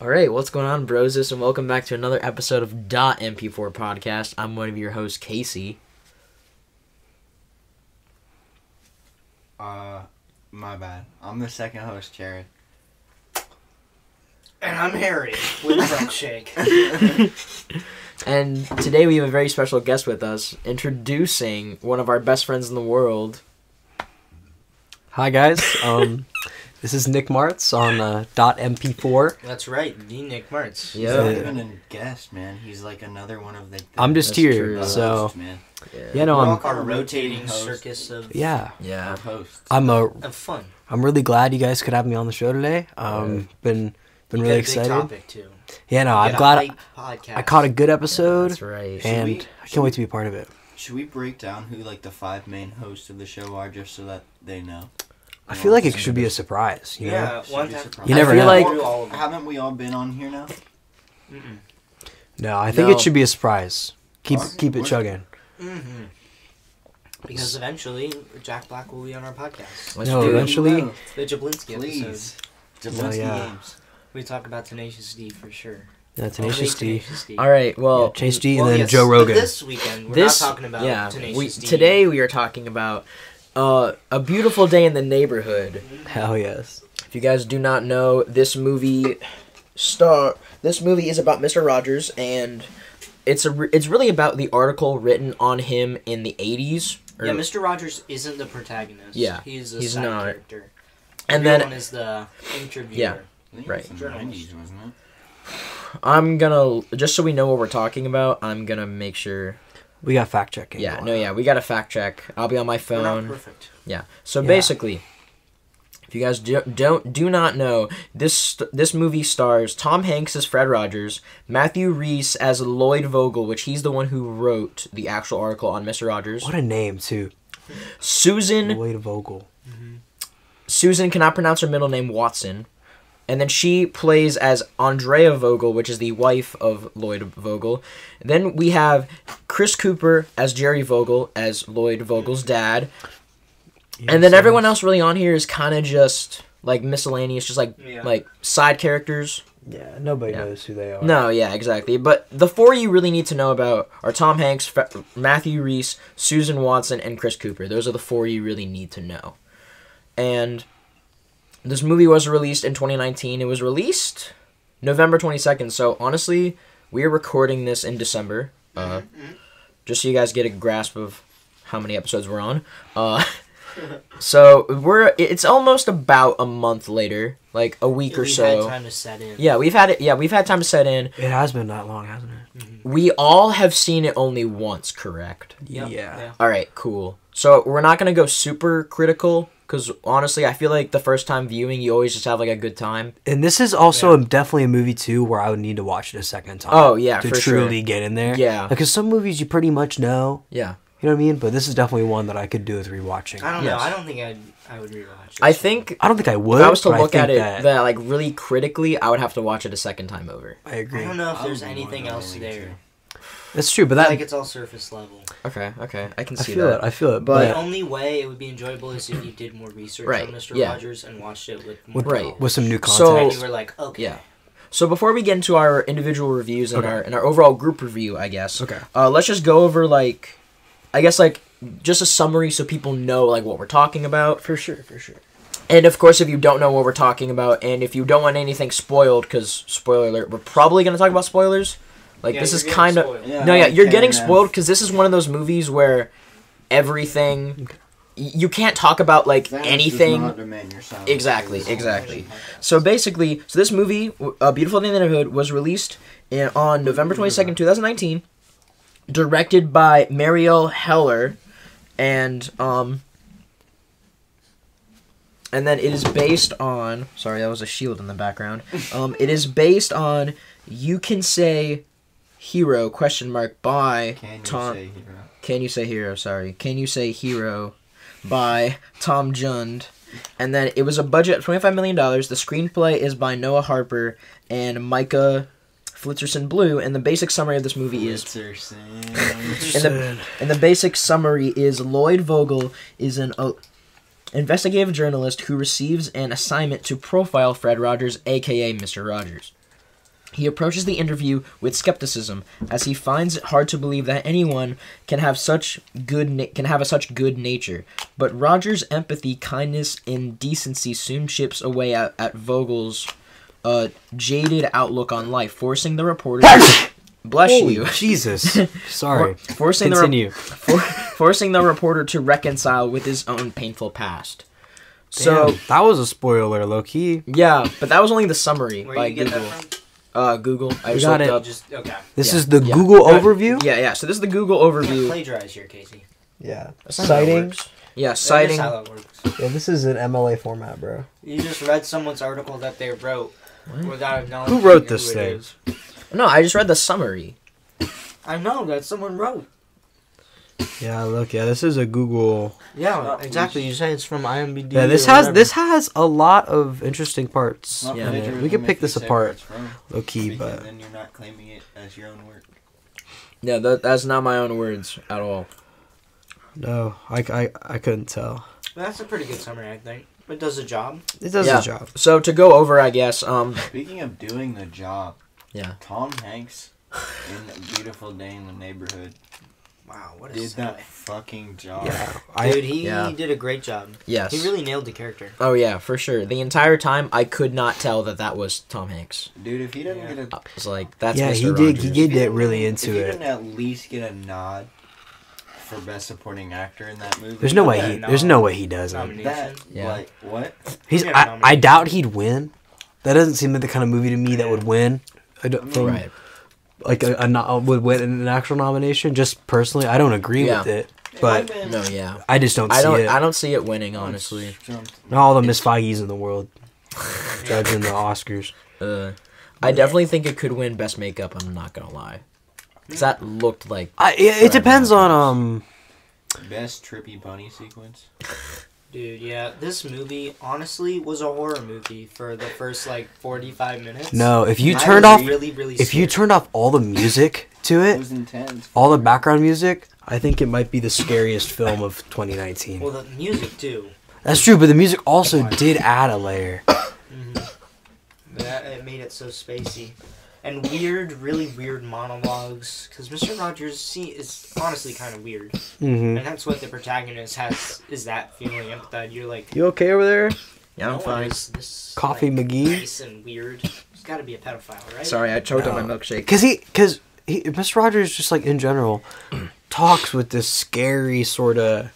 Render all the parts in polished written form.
Alright, what's going on, brosis, and welcome back to another episode of .mp4 Podcast. I'm one of your hosts, Casey. My bad. I'm the second host, Jared. And I'm Harry with Milkshake. And today we have a very special guest with us, introducing one of our best friends in the world. Hi guys, this is Nick Martz on .mp4. That's right, the Nick Martz. He's Yeah. not even a guest, man. He's like another one of the I'm just That's here, true. so hosts, man. yeah, no, We're all I'm called a rotating rotating host. circus of yeah, Yeah. Hosts. I'm fun. really glad you guys could have me on the show today. Been You really got a excited. Big topic too. Yeah, no, You I'm got a glad hype podcast. I caught a good episode, That's right. and we- I can't wait to be a part of it. Should we break down who like the 5 main hosts of the show are, just so that they know? I feel like it should be a surprise. You know? Yeah, one Should be time. surprised. You never I feel know. like all of them. Haven't we all been on here now? Mm-mm. No, I think No. it should be a surprise. Keep it What? chugging. Mm-hmm. Because eventually, Jack Black will be on our podcast. Let's No, do it. eventually- No, The Jablinski please. episode. Jablinski yeah. games. We talk about Tenacious D for sure. Yeah, Tenacious Only D. Alright, well, Chase D, and Well, then yes, Joe but Rogan. this weekend, we're this, not talking about yeah, Tenacious D. today we are talking about A Beautiful Day in the Neighborhood. Hell yes. If you guys do not know, this movie is about Mr. Rogers, and it's really about the article written on him in the 80s. Yeah, Mr. Rogers isn't the protagonist. Yeah, he's a he's side not. character. And The real then one is the interviewer. Yeah. I think Right. it was in the 90s, wasn't it? I'm gonna, just so we know what we're talking about, I'm gonna make sure. We got fact checking. Yeah, going no, on. yeah, we got a fact check. I'll be on my We're not phone. perfect. Yeah. So Yeah. basically, if you guys do not know, this movie stars Tom Hanks as Fred Rogers, Matthew Rhys as Lloyd Vogel, which he's the one who wrote the actual article on Mr. Rogers. What a name too. Susan Lloyd Vogel. cannot pronounce her middle name, Watson. And then she plays as Andrea Vogel, which is the wife of Lloyd Vogel. Then we have Chris Cooper as Jerry Vogel, as Lloyd Vogel's dad. And then everyone else really on here is kind of just like miscellaneous, just Yeah. like side characters. Yeah, nobody Yeah. knows who they are. No, yeah, exactly. But the four you really need to know about are Tom Hanks, Matthew Rhys, Susan Watson, and Chris Cooper. Those are the four you really need to know. And this movie was released in 2019. It was released November 22nd. So honestly, we are recording this in December. Just so you guys get a grasp of how many episodes we're on. So it's almost about a month later, like a week or We've so. had time to set in. Yeah, we've had time to set in. It has been that long, hasn't it? We all have seen it only once, correct? Yep. Yeah. All right, cool. So we're not gonna go super critical, because honestly, I feel like the first time viewing, you always just have like a good time. And this is also definitely a movie too where I would need to watch it a second time. Oh, yeah, to for truly sure. get in there. Yeah. Because some movies you pretty much know. Yeah. You know what I mean? But this is definitely one that I could do with rewatching. I don't know. Yes. I don't think I would rewatch it. I think I don't think I would. if I was to but look I at think it that like really critically, I would have to watch it a second time over. I agree. I don't know if I there's would be more anything else willing there. That's true, but I that feel like it's all surface level. Okay, I can I see feel that. it. I feel it. But- The But only way it would be enjoyable is if you did more research Right, on Mr. yeah. Rogers and watched it with more with, Right. with some new So- content. And you were like, okay. Yeah. So before we get into our individual reviews and Okay. our overall group review, I guess. Okay. Let's just go over just a summary so people know like what we're talking about. For sure. And of course, if you don't know what we're talking about, and if you don't want anything spoiled, because spoiler alert, we're probably gonna talk about spoilers. Like Yeah, this you're is getting kind of spoiled. you're getting can, spoiled because this is one of those movies where everything you can't talk about like anything. Exactly. So basically, this movie, A Beautiful Day in the Neighborhood, was released on November 22nd, 2019, directed by Marielle Heller, and then it is based on. Sorry, that was a shield in the background. It is based on You Can Say Hero ? By Tom. Can You Say Hero? Sorry. Can You Say Hero by Tom Jund. And then it was a budget of $25 million. The screenplay is by Noah Harper and Micah Flitzerson Blue. And the basic summary of this movie is... And the basic summary is Lloyd Vogel is an investigative journalist who receives an assignment to profile Fred Rogers, a.k.a. Mr. Rogers. He approaches the interview with skepticism, as he finds it hard to believe that anyone can have such such good nature. But Roger's empathy, kindness, and decency soon chips away at Vogel's jaded outlook on life, forcing the reporter. Bless Holy you. Jesus. Sorry. Forcing Continue. forcing the reporter to reconcile with his own painful past. So Damn, that was a spoiler, low key. yeah, but that was only the summary Where by you get Google. that from? Google. I We just got looked it. up. Just okay. This Yeah, is the yeah. Google But- overview. Yeah. So this is the Google Can't overview. plagiarize here, Casey. Yeah. That's not how it Citing. works. Yeah, That is citing. how that works. Yeah, this is an MLA format, bro. You just read someone's article that they wrote without acknowledging Who wrote who this it thing? is. No, I just read the summary. I know that someone wrote. Yeah, look, yeah, this is a Google. Yeah, not exactly. loose. You say it's from IMDb. Yeah, this has a lot of interesting parts. Not Yeah, plagiarism we could pick if you this say where apart, it's from, low key, because but then you're not claiming it as your own work. Yeah, that's not my own words at all. no, I couldn't tell. That's a pretty good summary, I think. It does the job. It does Yeah. the job. So to go over, I guess. Speaking of doing the job, Yeah. Tom Hanks in A Beautiful Day in the Neighborhood Wow, what a did that segue. fucking job. Yeah, Dude, he Yeah. did a great job. Yes. He really nailed the character. Oh yeah, for sure. The entire time, I could not tell that was Tom Hanks. Dude, if he didn't Yeah. get a I was like, that's yeah, Mr. he Rogers. did get didn't- really if into he it. didn't at least get a nod for best supporting actor in that movie. There's no way Yeah, he. no. There's no way he doesn't. Nomination. That Yeah. like what? He's. Yeah, I nomination. doubt he'd win. That doesn't seem like the kind of movie to me that would win. I don't, from, Right. Like would win an actual nomination. Just personally, I don't agree Yeah. with it, It but might've been- No, yeah. I just don't I see it. I don't see it winning, honestly. Not all the Miss Feige's in the world judging the Oscars. I definitely think it could win best makeup. I'm not gonna lie, 'cause that looked like. It depends on Best trippy bunny sequence. Dude, yeah, this movie honestly was a horror movie for the first like 45 minutes. No, if you I turned was off really if you scared. turned off all the music to It it, was intense. all the background music, I think it might be the scariest film of 2019. Well, the music too. That's true, but the music also did add a layer. That it made it so spacey and weird, really weird monologues. Because Mr. Rogers is honestly kind of weird, Mm-hmm. and that's what the protagonist has is that feeling empathize. You're like, You okay over there? Yeah, I'm no one fine. is this Coffee like, McGee? nice and weird. He's got to be a pedophile, right? Sorry, I choked on my milkshake. Because Mr. Rogers just like in general talks with this scary sort of.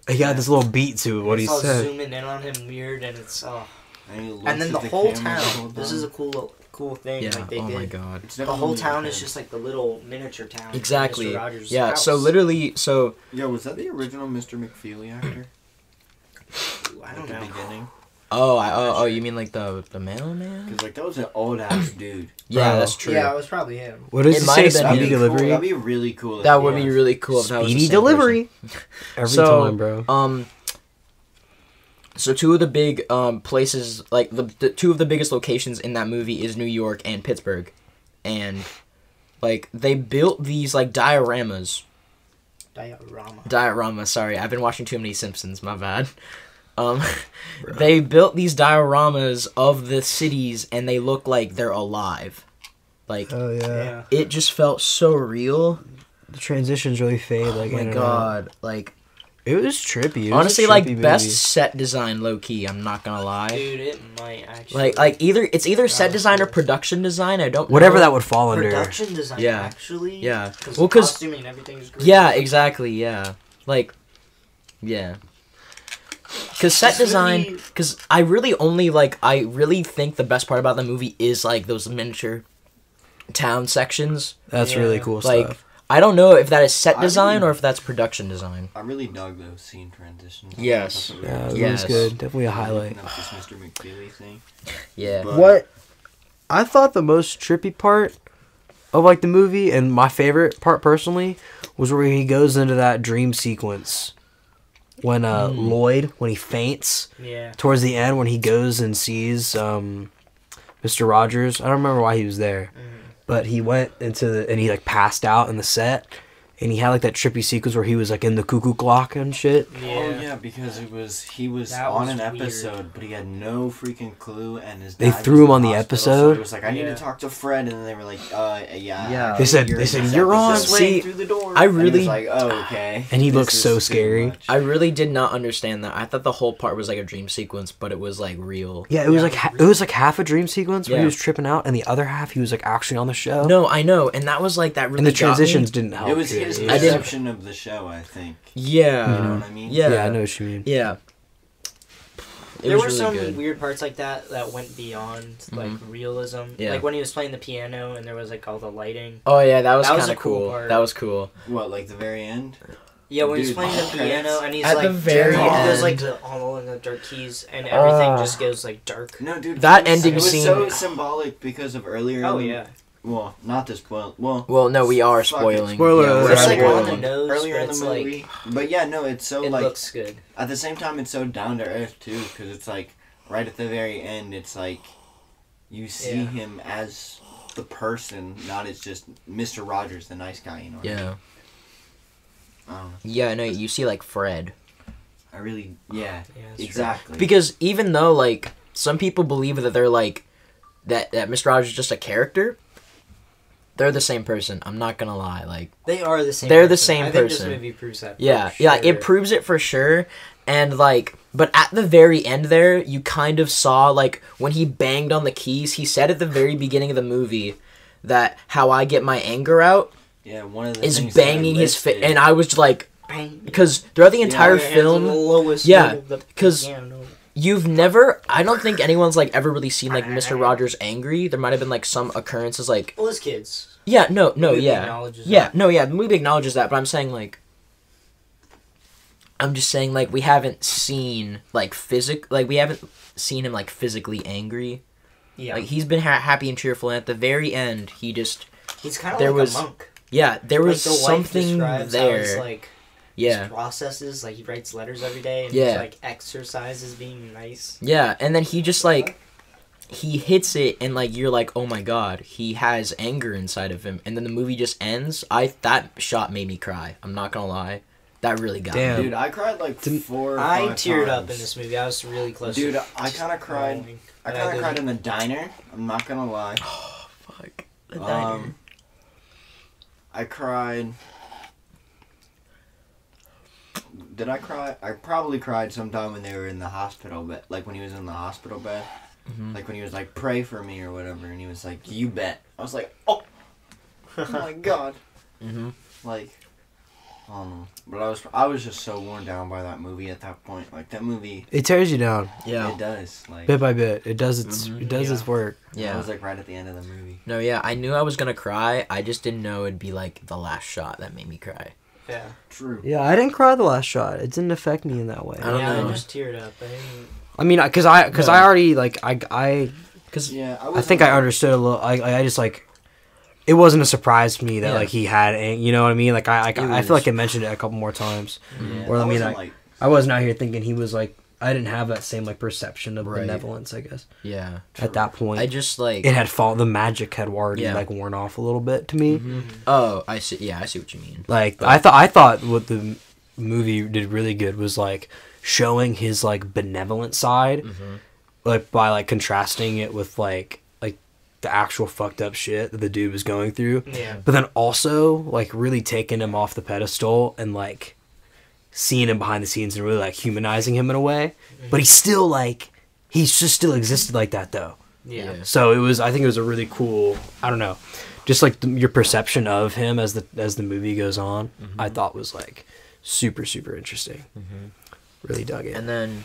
He got this little beat to what he It's all said. zooming in on him weird, and it's And and then the whole town. This is a cool thing. Yeah. Like they Oh did. my god. The whole town is just like the little miniature town. of Exactly. Mr. Rogers' Yeah. house. So literally, so Yo, was that the original Mr. McFeely actor? I At don't the know. beginning? oh, you mean like the mailman? Because like that was an old ass dude. Yeah, Bro. that's true. Yeah, it was probably him. What does It he might say? have been Speedy really Cool. delivery. That'd be really cool. if That it would be was. really cool if that was the Speedy same delivery. person. Every So, time, bro. So two of the big places, like the two of the biggest locations in that movie is New York and Pittsburgh, and like they built these like dioramas. Diorama. Sorry, I've been watching too many Simpsons. My bad. They built these dioramas of the cities, and they look like they're alive. Like Oh Yeah. it just felt so real. The transitions really fade. Like Oh my in and out. god! Like It was trippy. It was honestly, a like trippy best movie. set design, low key. I'm not gonna lie. Dude, it might actually. Like it's either set design or production design. I don't Whatever know. that would fall under. production design. Yeah. Actually. Yeah. Because Well, the 'cause- costuming and everything is great. Yeah, exactly. Yeah, like, yeah. Because set This design. movie- Because I really think the best part about the movie is like those miniature town sections. That's Yeah. really cool Like, stuff. I don't know if that is set I design really- or if that's production design. I really dug those scene transitions. Yes. Yeah, it Yes. was good. Definitely a highlight. Up this Mr. McFeely thing. Yeah. But- What I thought the most trippy part of like the movie, and my favorite part personally, was where he goes into that dream sequence when Lloyd, when he faints Yeah. towards the end, when he goes and sees Mr. Rogers. I don't remember why he was there, but he went into and he like passed out in the set, and he had like that trippy sequence where he was like in the cuckoo clock and shit. Oh yeah, because he was That on was an weird. episode, but he had no freaking clue, and his They dad threw was him on in the hospital, So episode? he was like, I need Yeah. to talk to Fred, and then they were like, yeah. Yeah. They said- you're they in said, this "You're on." episode." This See, way through the door. I And he was really, like, oh, okay. And he This looks is so too scary. much. I really did not understand that. I thought the whole part was like a dream sequence, but it was like real. Yeah, it was Yeah, like it was like half a dream sequence where he Yeah. was tripping out, and the other half he was like actually on the show. No, I know, and that was like that really. and the got me. transitions didn't help. It was too. his I didn't- perception of the show, I think. Yeah. You know what I mean? Yeah. Yeah, I know what you mean. Yeah. It There was were really some good. weird parts like that went beyond like realism. Yeah. Like when he was playing the piano and there was like all the lighting. Oh yeah, that was That was kind of a cool cool. part. That was cool. What, like the very end? Yeah, when he's Dude, playing the okay. piano and he's At like the very he goes like end. to all in the dark keys and everything just goes like dark. No, dude. That it was- ending it was scene- so symbolic because of earlier. Oh in the- yeah. Well, not to spoil. Well, Well, no, we are fuck it. spoiling. Spoiler Yeah, alert. we're It's like on the spoiling. nose, earlier but in the it's movie. like But yeah, no, it's so it like looks good. at the same time it's so down to earth too, because it's like right at the very end, it's like you see Yeah. him as the person, not as just Mr. Rogers, the nice guy. You know? What I mean? Yeah. I don't know. Yeah, no, you see like Fred. I really, yeah, Yeah, that's true. exactly. Because even though like some people believe that they're like that Mr. Rogers is just a character, they're the same person. I'm not gonna lie. Like They are the same. They're the person. same I think person. this movie proves that. for yeah, sure. it proves it for sure. And like, but at the very end there, you kind of saw like when he banged on the keys. He said at the very beginning of the movie that how I get my anger out yeah, one of the is things that I banging his face, listed- and I was like, Bang. because throughout the entire Your hands on film, the lowest yeah, note of the 'cause piano. you've never, I don't think anyone's like ever really seen like Mr. Rogers angry. There might have been like some occurrences like, Well, as kids. yeah, no, Movie yeah, acknowledges yeah, that. no, yeah. The movie acknowledges that, but I'm saying like, I'm just saying like we haven't seen like we haven't seen him like physically angry. Yeah. Like he's been happy and cheerful, and at the very end, he just He's kind of there like was- a monk. yeah, there was Like the wife something describes how it's there. like Yeah, his processes, like he writes letters every day and Yeah. he's like exercises being nice. yeah, and then he just like he hits it, and like you're like, oh my god, he has anger inside of him, and then the movie just ends. That shot made me cry. I'm not gonna lie, that really got Damn. me. Dude, I cried like Didn't- 4 or I 5 teared up in times. this movie. I was really close. Dude, to I kind of cried. crying, I but kind of didn't. cried in the diner. I'm not gonna lie. Fuck. The diner. I cried. Did I cry? I probably cried sometime when they were in the hospital bed, like when he was in the hospital bed, Mhm. like when he was like, "Pray for me" or whatever, and he was like, "You bet." I was like, "Oh, oh my god!" Mhm. Like, I don't know, but I was just so worn down by that movie at that point. Like that movie, It tears you down Yeah. it does. Like, bit by bit. It does its Mhm. it does Yeah. its work. I Yeah. was like right at the end of the movie. No, yeah, I knew I was gonna cry. I just didn't know it'd be like the last shot that made me cry. Yeah. True. Yeah, I didn't cry the last shot. It didn't affect me in that way. I don't yeah, know. I just teared up. I didn't. I mean, because I No. already like I Cause Yeah, I think I understood a little. I just like it wasn't a surprise to me that Yeah. like he had, you know what I mean? Like I It feel was- like I mentioned it a couple more times. Yeah, Or, I that mean, wasn't, I- like, I wasn't out here thinking he was like I didn't have that same like perception of Right. benevolence. I guess yeah, at that point I just like. it had fallen. The magic had already Yeah. like worn off a little bit to me. Mhm. Oh, I see. Yeah, I see what you mean. Like But- I thought what the movie did really good was like showing his like benevolent side, Mm-hmm. like by like contrasting it with like the actual fucked up shit that the dude was going through, Yeah. but then also like really taking him off the pedestal and like seeing him behind the scenes and really like humanizing him in a way. But he's still like he's just still existed like that though. Yeah. So I think it was a really cool, I don't know, just like your perception of him as the movie goes on, I thought was like super, super interesting. Really dug it. And then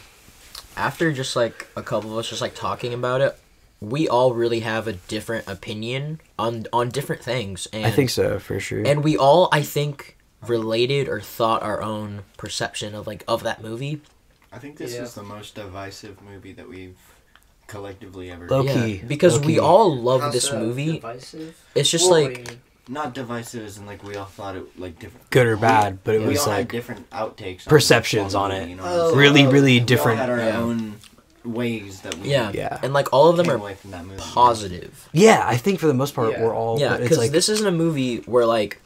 after just like a couple of us just like talking about it, we all really have a different opinion on different things. And I think so, for sure. And we all, I think, related or thought our own perception of that movie. I think this Yeah. is the most divisive movie that we've collectively ever. Low Yeah, key. because low we key. all love How's this that movie. Divisive? It's just Well, what like do you mean? Not divisive as in like we all thought it like different. Good or bad, but it we was all had like different outtakes. perceptions the on movie, it. You know what I'm saying? really, really We all different. had our Yeah. own ways that we yeah, Yeah. and like all of them came are away from that movie. positive. Yeah, I think for the most part Yeah. we're all. Yeah, but it's because like this isn't a movie where like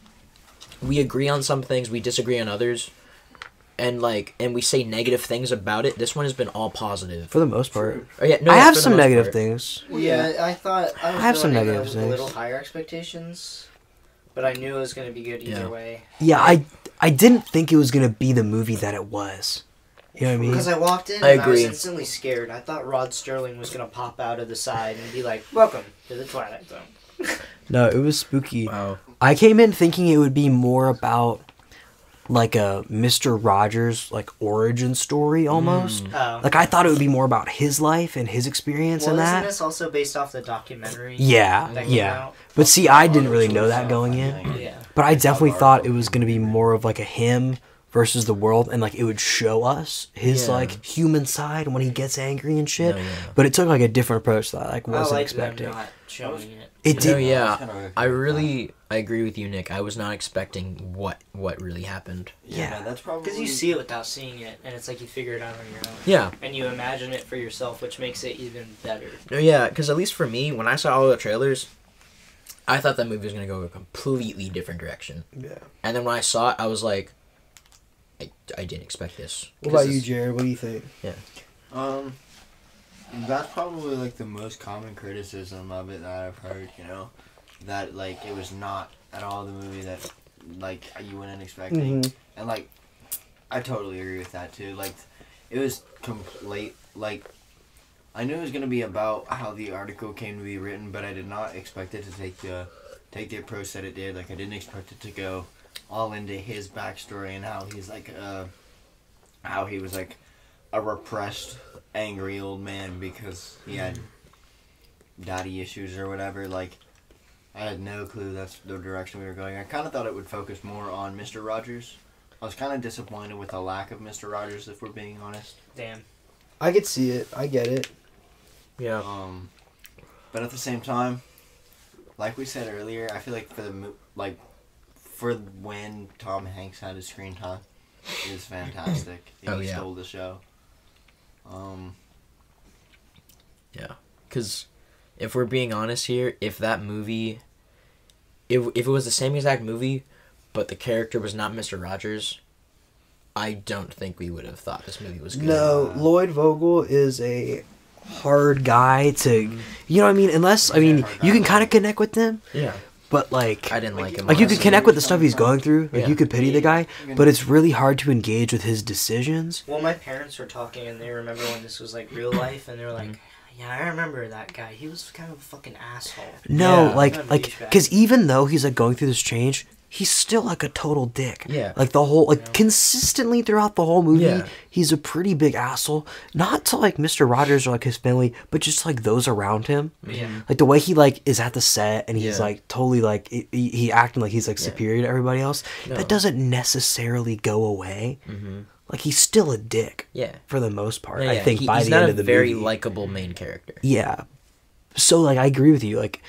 we agree on some things, we disagree on others, and we say negative things about it. This one has been all positive. For the most part. Oh, yeah, no, I yeah, have for the some most negative part. things. Yeah, I thought I was have some going in negative with things. a little higher expectations, but I knew it was going to be good either Yeah. way. Yeah, I didn't think it was gonna be the movie that it was. You know what I mean? Because I walked in I and I was agree. instantly scared. I thought Rod Sterling was going to pop out of the side and be like, "Welcome to the Twilight Zone." No, it was spooky. Wow. I came in thinking it would be more about like a Mr. Rogers like origin story almost. Oh. Like I thought it would be more about his life and his experience Well, and isn't that. this also based off the documentary? Yeah, that came yeah. out? But see, I didn't really know that going in. Yeah. But I definitely thought it was going to be more of like a him versus the world, and like it would show us his Yeah. like human side when he gets angry and shit. No, yeah. But it took like a different approach that I like I wasn't like expecting. them not showing it. It No, did. yeah. I agree with you, Nick. I was not expecting what really happened. Yeah. that's probably Because you see it without seeing it, and it's like you figure it out on your own. Yeah. And you imagine it for yourself, which makes it even better. No, yeah, because at least for me, when I saw all the trailers, I thought that movie was going to go a completely different direction. Yeah. And then when I saw it, I was like, I didn't expect this. What 'Cause about you, this- Jared? What do you think? That's probably like the most common criticism of it that I've heard. You know, that like it was not at all the movie that like you went in expecting, and like I totally agree with that too. Like it was complete. Like I knew it was gonna be about how the article came to be written, but I did not expect it to take the approach that it did. Like I didn't expect it to go all into his backstory and how he's like how he was like a repressed, angry old man because he had daddy issues or whatever. Like I had no clue that's the direction we were going. I kind of thought it would focus more on Mr. Rogers. I was kind of disappointed with the lack of Mr. Rogers, if we're being honest. Damn. I could see it. I get it. Yeah. But at the same time, like we said earlier, I feel like for when Tom Hanks had his screen time, it was fantastic. He Oh, yeah. stole the show. Yeah. Because if we're being honest here, if that movie, if it was the same exact movie, but the character was not Mr. Rogers, I don't think we would have thought this movie was good. No, Lloyd Vogel is a hard guy to, you know what I mean? Unless, I mean, you can kind of connect with them, Yeah. but like, I didn't like him. like you could honestly. connect with the stuff he's going through. Like Yeah. you could pity the guy, but it's really hard to engage with his decisions. Well, my parents were talking, and they remember when this was like real life, and they were like, "Yeah, I remember that guy. He was kind of a fucking asshole." No, Yeah. like, Remember these guys. because even though he's like going through this change, he's still like a total dick. Yeah. Like the whole, like consistently throughout the whole movie, Yeah. he's a pretty big asshole. Not to like Mr. Rogers or like his family, but just like those around him. Yeah. Like the way he like is at the set and he's Yeah. like totally like he acting like he's like superior to everybody else. No. That doesn't necessarily go away. Mm-hmm. Like he's still a dick Yeah. for the most part. No, I yeah, think by he's the not end a of the very movie. likable main character. Yeah. So like I agree with you. Like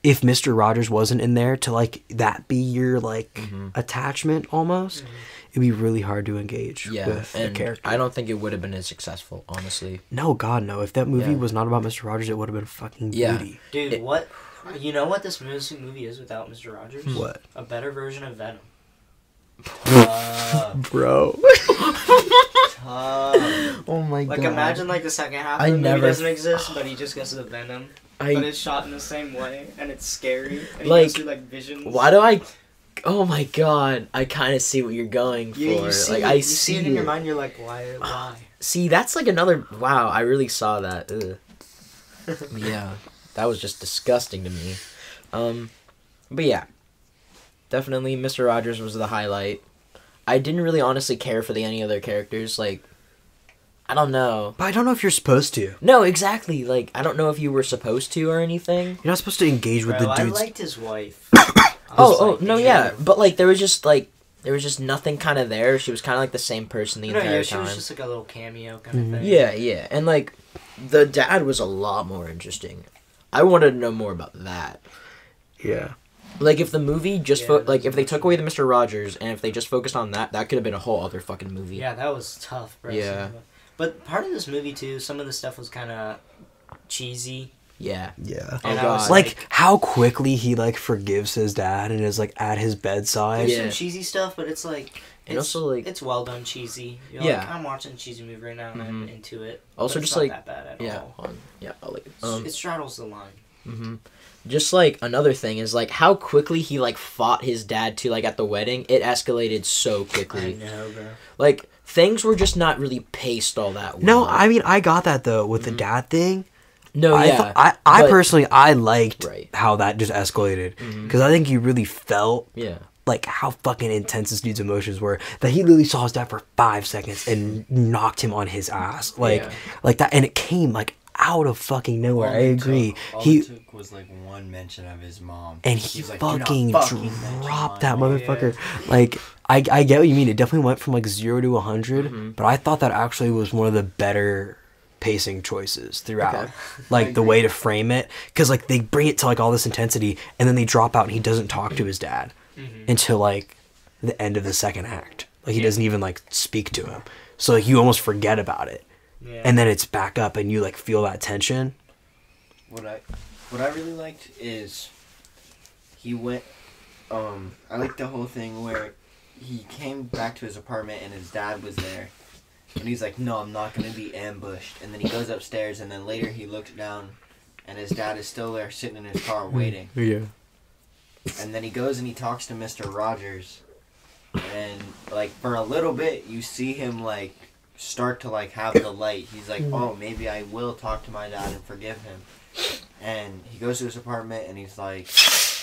if Mr. Rogers wasn't in there to like that be your like attachment almost, it'd be really hard to engage Yeah, with the and character. I don't think it would have been as successful, honestly. No, God no. If that movie Yeah. was not about Mr. Rogers, it would have been fucking Yeah. beauty. Dude, It- what? You know what this movie is without Mr. Rogers? What? A better version of Venom. Bro. Oh my Like imagine like the second half I of the movie never- doesn't exist, but he just gets the Venom. But it's shot in the same way, and it's scary. And he Like, goes through like visions. Why do I? Oh my god! I kind of see what you're going for. You see, like it, I you see it in your mind. You're like, why? See, that's like another. Wow, I really saw that. Ugh. Yeah, that was just disgusting to me. But yeah, definitely Mr. Rogers was the highlight. I didn't really honestly care for any other characters. Like, I don't know. But I don't know if you're supposed to. You're No, exactly. Like, I don't know if you were supposed to or anything. not supposed to engage with Bro, the I dudes. liked his wife. Oh, no, yeah. But like, there was just nothing kind of there. She was kind of like the same person the No, entire yeah, she time. was just like a little cameo kind of thing. Yeah, yeah, and like, the dad was a lot more interesting. I wanted to know more about that. Yeah. Like, if the movie just Yeah, like if they took away the Mr. Rogers and if they just focused on that, that could have been a whole other fucking movie. Yeah, that was tough, bro. Yeah. But part of this movie too, some of the stuff was kind of cheesy. Yeah. Yeah. Oh And I god. was Like how quickly he like forgives his dad and is like at his bedside. There's Yeah. some cheesy stuff, but it's like And also, like- it's well done cheesy. You're Yeah. like, I'm watching a cheesy movie right now and I'm Mhm. into it. Also, but it's just, not like- that bad at yeah. all. Yeah. I'll like It straddles the line. hmm Just like another thing is like how quickly he like fought his dad too. Like at the wedding, it escalated so quickly. know, bro. Like things were just not really paced all that well. No, I mean I got that though with the dad thing. no, I yeah. thought- I but- personally I liked Right. how that just escalated Mhm. because I think you really felt Yeah. like how fucking intense this dude's emotions were that he literally saw his dad for 5 seconds and knocked him on his ass Yeah. like that, and it came like out of fucking nowhere. I agree. All He it took was like one mention of his mom, and he He's like, "Do not fucking mention dropped my that mom." motherfucker. Like I get what you mean. It definitely went from like 0 to 100, Mhm. but I thought that actually was one of the better pacing choices throughout. Okay. Like the way to frame it, because like they bring it to like all this intensity, and then they drop out, and he doesn't talk to his dad until like the end of the second act. Like he doesn't even like speak to him, so like you almost forget about it, Yeah. and then it's back up, and you like feel that tension. What I really liked is he went. I liked the whole thing where he came back to his apartment and his dad was there, and he's like, "No, I'm not gonna be ambushed." And then he goes upstairs, and then later he looks down, and his dad is still there sitting in his car waiting. Yeah. And then he goes and he talks to Mr. Rogers, and like for a little bit you see him like start to like have the light. He's like, "Oh, maybe I will talk to my dad and forgive him." And he goes to his apartment and he's like,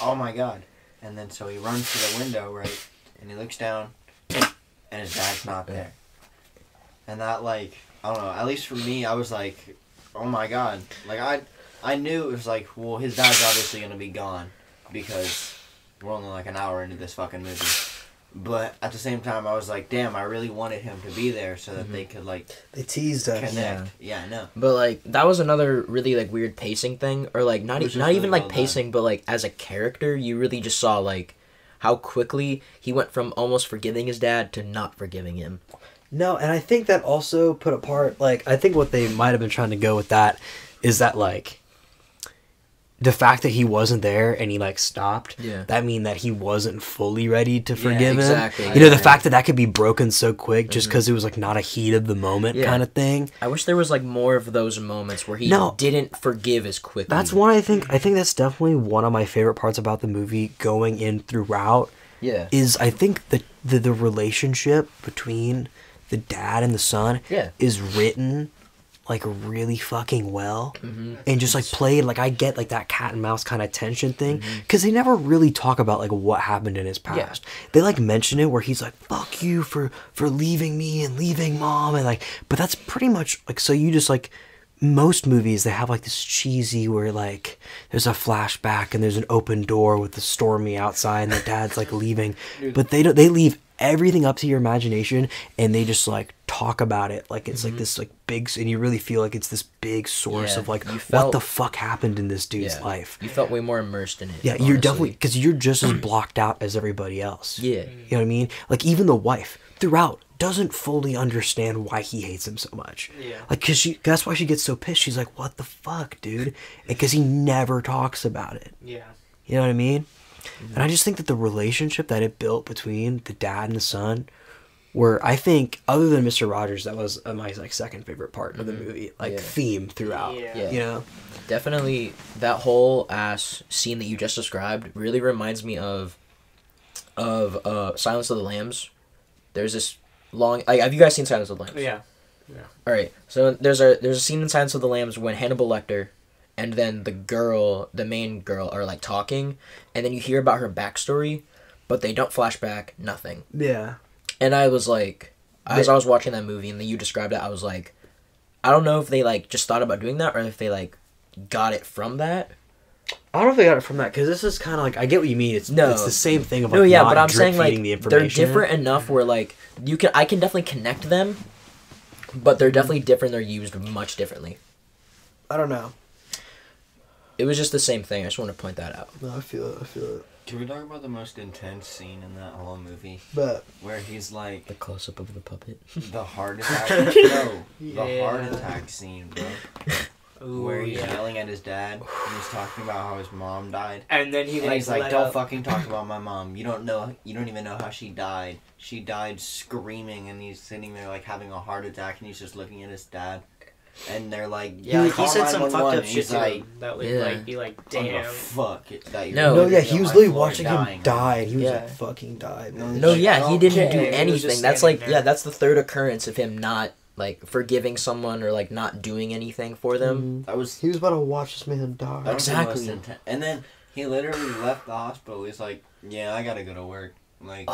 "Oh my god." And then so he runs to the window, right? And he looks down and his dad's not there. And that like, I don't know, at least for me, I was like, "Oh my god." Like I knew it was like, well, his dad's obviously going to be gone because we're only like an hour into this fucking movie. But at the same time, I was like, damn, I really wanted him to be there so that they could like They teased us. connect. Yeah, I know. But like that was another really like weird pacing thing, or like not It was just not even really like well done. pacing, but like as a character, you really just saw like how quickly he went from almost forgiving his dad to not forgiving him. No, and I think that also put apart, like, I think what they might have been trying to go with that is that, like, the fact that he wasn't there and he, like, stopped, Yeah. that mean that he wasn't fully ready to Yeah, forgive exactly. him. You know, the Yeah. fact that that could be broken so quick just Mhm. because it was, like, not a heat of the moment Yeah. kind of thing. I wish there was like more of those moments where he No. didn't forgive as quickly. That's one I think that's definitely one of my favorite parts about the movie going in throughout Yeah. is I think the relationship between the dad and the son Yeah. is written like really fucking well Mm-hmm. and just like played like I get like that cat and mouse kind of tension thing because they never really talk about like what happened in his past. They like mention it where he's like fuck you for leaving me and leaving mom and like, but that's pretty much like, so you just like most movies they have like this cheesy where like there's a flashback and there's an open door with the stormy outside and the dad's like leaving, but they leave everything up to your imagination and they just like talk about it like it's like this like big, and you really feel like it's this big source Yeah, of like you what felt- the fuck happened in this dude's Yeah. life. You felt way more immersed in it. Yeah, you're honestly. definitely, because you're just as blocked out as everybody else. Yeah. You know what I mean? Like even the wife throughout doesn't fully understand why he hates him so much. Yeah. Like, that's why she gets so pissed. She's like, what the fuck, dude? Because he never talks about it. Yeah. You know what I mean? And I just think that the relationship that it built between the dad and the son were, I think, other than Mr. Rogers, that was my like second favorite part of the movie. Like Yeah. theme throughout. Yeah. You know? Definitely, that whole ass scene that you just described really reminds me of Silence of the Lambs. There's this long. Have you guys seen Silence of the Lambs? Yeah. All right. So there's a scene in Silence of the Lambs when Hannibal Lecter and then the main girl, are like talking, and then you hear about her backstory, but they don't flash back. Nothing. Yeah. And I was like, as I was watching that movie and then you described it, I was like, I don't know if they like just thought about doing that or if they like got it from that. I don't know if they got it from that, because this is kind of like, I get what you mean. It's No. it's the same thing of like No, yeah, not but I'm drip saying like feeding the they're information. different enough where like I can definitely connect them, but they're definitely different. They're used much differently. I don't know. It was just the same thing. I just want to point that out. No, I feel it. Can we talk about the most intense scene in that whole movie? But Where he's like, The close up of the puppet. the heart attack? No, the Yeah. heart attack scene, bro. Ooh, where he's yeah. yelling at his dad and he's talking about how his mom died. And then he And he's like, let "Don't out- fucking talk about my mom. You don't even know how she died. She died screaming," and he's sitting there like having a heart attack, and he's just looking at his dad. And they're like, Yeah, like, "Call he said some fucked 911." up shit He's to like, him that would Yeah. like be like, "What damn. the fuck? That you're No. No, looking yeah, at he my was literally floor watching him dying." die. And he was Yeah. like, fucking died, man. No, Like, yeah, I he don't didn't care. do He was anything. just That's standing like, there. yeah, that's the third occurrence of him not like forgiving someone or like not doing anything for them. That was He was about to watch this man die. that was the most Exactly. inten- And then he literally left the hospital. He's like, "Yeah, I gotta go to work." Like,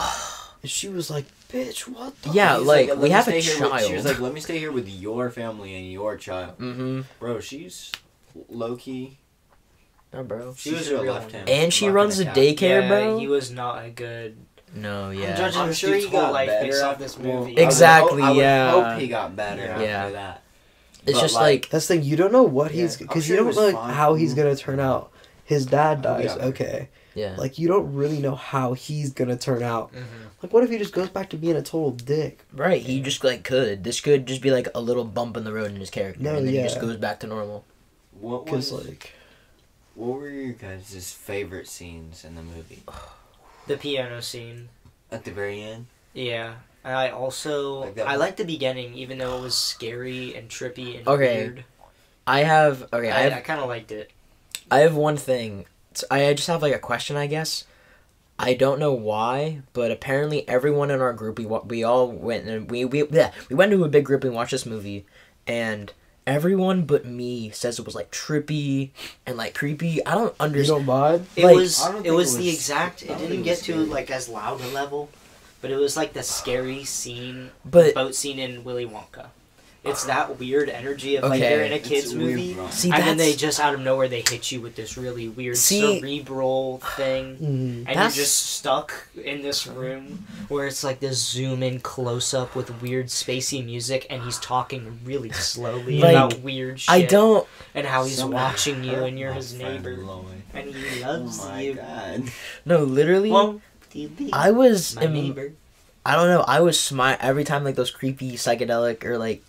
And she was like, bitch, what the Yeah, he's like, "Let we me have a stay here with-" She was child. like, "Let me stay here with your family and your child." Mm-hmm. Bro, she's low key. No, bro. She was should've a real left one. him. And she Not runs gonna a count. daycare, Yeah, bro. he was not a good. No, I'm yeah. judging I'm this sure dude's he whole got life better based off after- this well, movie. Exactly, I would yeah. hope he got better Yeah. Yeah. after that. It's But, just like, That's the thing, you don't know what he's... Yeah, I'm Because sure you it don't was know like, fine. how he's going to turn out. His dad Oh, dies, yeah. okay. yeah. Like, you don't really know how he's going to turn out. Mhm. Like, what if he just goes back to being a total dick? Right, he just like could. This could just be like a little bump in the road in his character, No, and then yeah. he just goes back to normal. What Because, was like... what were your guys' favorite scenes in the movie? The piano scene. At the very end? Yeah. I also Like that I one? liked the beginning, even though it was scary and trippy and Okay. weird. I have okay. I kind of liked it. I have one thing. I just have like a question, I guess. I don't know why, but apparently everyone in our group, we all went and we went to a big group and watched this movie, and everyone but me says it was like trippy and like creepy. I don't You understand. don't mind? It Like, was I don't it think was it the was- exact. I It don't didn't think it get was to scary. like as loud a level, but it was like the scary scene, But boat scene in Willy Wonka. It's that weird energy of like Okay. you're in a It's kids weird, movie, bro. see, and then they that's just out of nowhere they hit you with this really weird See- cerebral thing. Mm. And That's- you're just stuck in this room where it's like this zoom in close up with weird spacey music, and he's talking really slowly Like, about weird shit. I don't. and how he's Someone watching you, hurt and you're my his friend neighbor, Lloyd. and he Oh loves my you. god. No, literally, Won't you be I was. my neighbor? I don't know. I was smile every time like those creepy psychedelic or like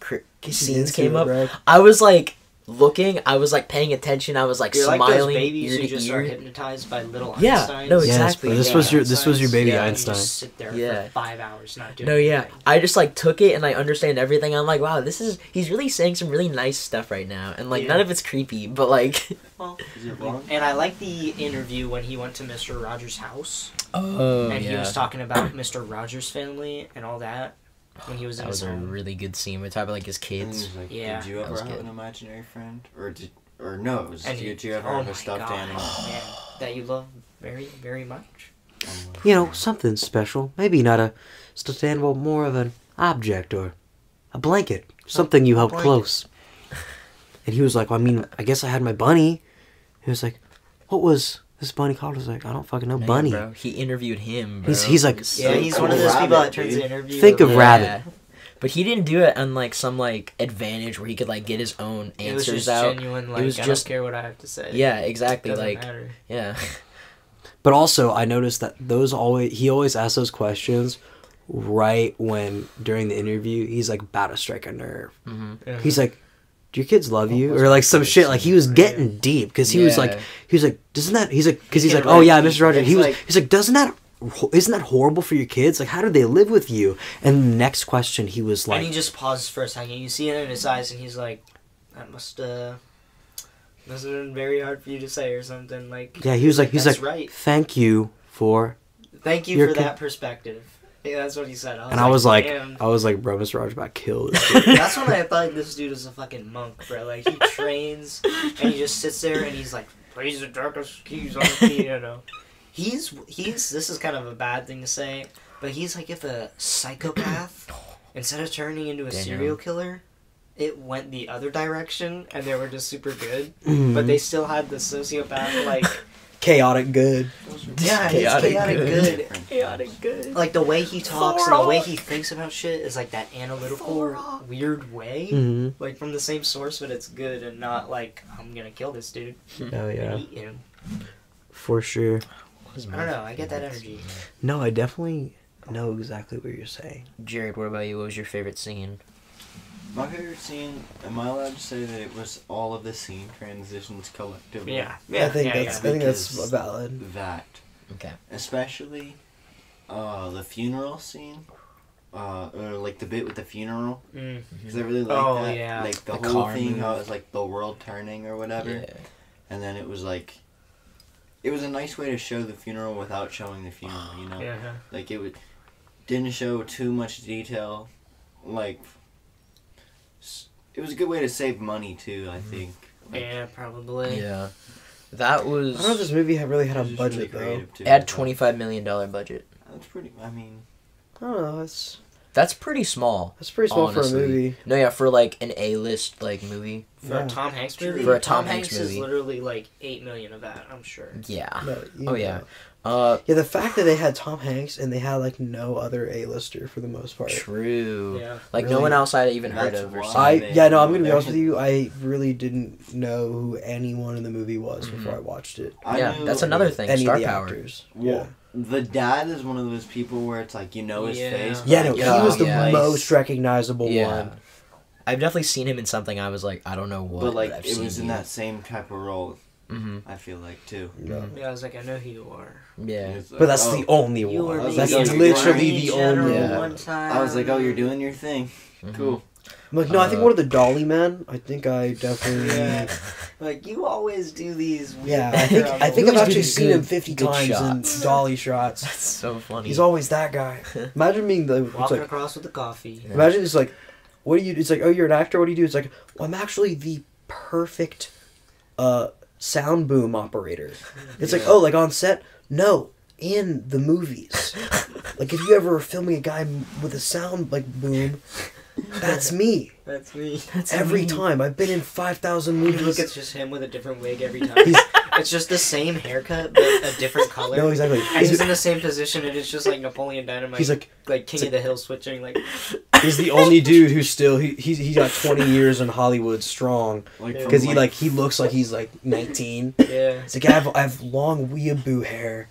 scenes came up. Bro. I was like looking. I was like paying attention. I was like You're like those smiling babies ear who to just ear. are hypnotized by little Yeah, Einsteins. no, Yes, exactly. bro, this yeah. was your baby Yeah. You Einstein. just sit there Yeah. for 5 hours not doing No, yeah. anything. I just like took it and I understand everything. I'm like, wow, he's really saying some really nice stuff right now, and like Yeah. none of it's creepy, but like. Well, Is it wrong? and I like the interview when he went to Mr. Rogers' house. Oh And he was talking about Mr. Rogers' family and all that when he was in That his was a home. really good scene. We're talking about like his And kids. he's like, Yeah. did you That ever was have good. an imaginary friend? Or no, it was, And did you ever oh have my a stuffed God, animal? man, that you love very, very much. Oh my You know, God. something special. Maybe not a stuffed animal, more of an object or a blanket. Something you held blanket. close. And he was like, well, I mean, I guess I had my bunny. He was like, what was this bunny called? I was like, I don't fucking know, Man, bunny. bro. He interviewed him. Bro. He's like- It was Yeah, so he's cool. one of those people Rabbit, that turns dude. the interview. Think of over. rabbit. But he didn't do it on like some like advantage where he could like get his own It was answers just out. genuine. Like, was I just- don't care what I have to say. Yeah, exactly. Doesn't Like, matter. yeah. But also, I noticed that he always asks those questions right when, during the interview, he's like about to strike a nerve. Mhm. He's like, do your kids love you? what's Or my like some favorite shit. Like he was scene? getting deep because he was like, Yeah. doesn't that, he's like, because he's Yeah, like, oh right. yeah, Mr. Rogers. It's He was, like- he's like, isn't that horrible for your kids? Like, how do they live with you? And the next question, he was And he like, just pauses for a second. You see it in his eyes, and he's like, "That must have been very hard for you to say, or something." Like, yeah, he's like, "That's right. thank you for, Thank you Your for kid- that perspective." Yeah, that's what he said. and I was like, "Damn." bro, Mr. Rogers about to kill this dude. That's when I thought this dude is a fucking monk, bro. Like, he trains, and he just sits there, and he's like, plays the darkest keys on the piano. He's, this is kind of a bad thing to say, but he's like if a psychopath, instead of turning into a Damn. serial killer, it went the other direction, and they were just super good, Mhm. but they still had the sociopath, like, Chaotic good. yeah, Chaotic it's chaotic good. good. Chaotic good. Like, the way he talks and the way he thinks about shit is like that analytical, weird way. hmm Like, from the same source, but it's good and not like, I'm gonna kill this dude Oh yeah, and eat him. for sure. I don't know, I get that energy. No, I definitely know exactly what you're saying. Jared, what about you? What was your favorite scene? My favorite scene, am I allowed to say that it was all of the scene transitions collectively? Yeah. I think that's Because valid. That. Okay. Especially the funeral scene. Or like the bit with the funeral. Mm. Because I really like Oh, that. yeah. Like the The whole car thing, move. how it was like the world turning or whatever. Yeah. And then it was like, it was a nice way to show the funeral without showing the funeral, you know? Yeah. Like didn't show too much detail. Like, it was a good way to save money too, I think. Like, Yeah, probably. Yeah. That was. I don't know if this movie really had it a was just budget really though. creative, too, It had I thought. $25 million budget. That's pretty, I mean, I don't know. That's pretty small. That's pretty small for a Honestly. movie. No, yeah, for like an A-list like movie. For Yeah. a Tom Hanks movie? For a Tom Hanks is movie. literally like 8 million of that, I'm sure. Yeah. No, you Oh know. yeah. Yeah, the fact that they had Tom Hanks and they had like no other A-lister for the most part. True. Yeah. Like no Really? one else I even heard That's of or why. seen. I'm gonna be honest with you. I really didn't know who anyone in the movie was before I watched it. I Yeah, knew that's another thing. Any Star of the power. actors. Well, the dad is one of those people where it's like, you know his Yeah. face. Yeah, no, Yeah, he was the yeah. most recognizable Yeah. one. I've definitely seen him in something. I was like, I don't know what. But like, I've it seen was in you. that same type of role, Mm-hmm. I feel like, too. Yeah. Yeah, I was like, I know who you are. Yeah. It's like, But that's oh. the only You were one. the That's Attorney literally the General only Yeah. one one. time. I was like, oh, you're doing your thing. Mhm. Cool. I'm like, no, I think one of the Dolly Men. I think I definitely. Yeah. Like, you always do these weird Yeah, I background think You I've always do actually these seen good- him 50 good times shots. in Dolly shots. That's so funny. He's always that guy. Imagine being the. It's walking like, across with the coffee. Yeah. imagine it's like, what do you? It's like, oh, you're an actor. What do you do? It's like, well, I'm actually the perfect, sound boom operator. It's like, oh, like on set? No, in the movies. Like if you ever were filming a guy with a sound like boom, that's me. That's me. Every time I've been in 5,000 You look, movies. it's just him with a different wig every time. He's- It's just the same haircut, but a different color. No, exactly. And he's in the same position, and it's just like Napoleon Dynamite. He's like King of the Hill switching, like... he's the only dude who's still he got 20 years in Hollywood strong Like, Yeah. from, because like, he looks like he's like 19. Yeah. It's like I have long weeaboo hair